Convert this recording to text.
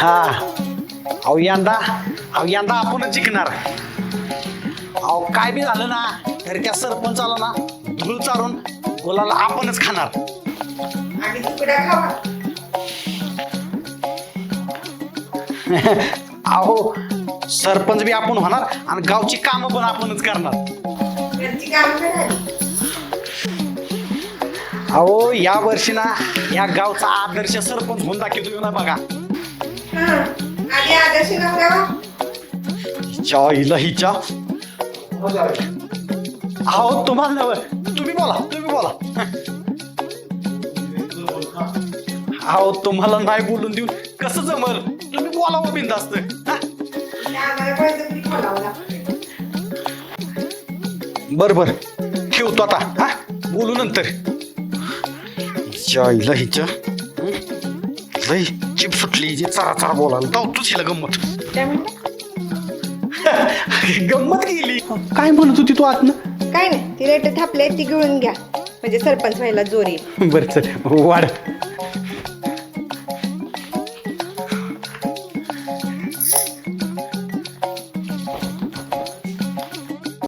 हा यंदा आपणच जिंकणार. अहो काय बी झालं ना तरी त्या सरपंचाला ना धूळ चारून बोलायला आपणच खाणार. आणि तुकड्या खावा. अहो सरपंच बी आपण होणार आणि गावची कामं पण आपणच करणार. घरची कामं करायची. अहो या वर्षी ना या गावचा आदर्श सरपंच होऊन दाखवतो ना बघा. आधी आदर्श नवरा हिच्या अहो तुम्हाला नव तुम्ही बोला. अहो तुम्हाला नाही बोलून देऊन कसं जमल. तुम्ही बोलावं बिनधास्त. आम्हाला बळजबरी बोलावं लागतं. बर ठेवतो आता. हा बोलू नंतर. हिच्या लई चिप सुटली जे चरा बोलायला धावतोच हिला गंमत. काय म्हणता? गंमत गेली. काय म्हणत होती तू आतनं? काय नाही, ती लेटर थापले ती गिळून घ्या म्हणजे सरपंच व्हायला जोर येईल. बरं चल वाढ.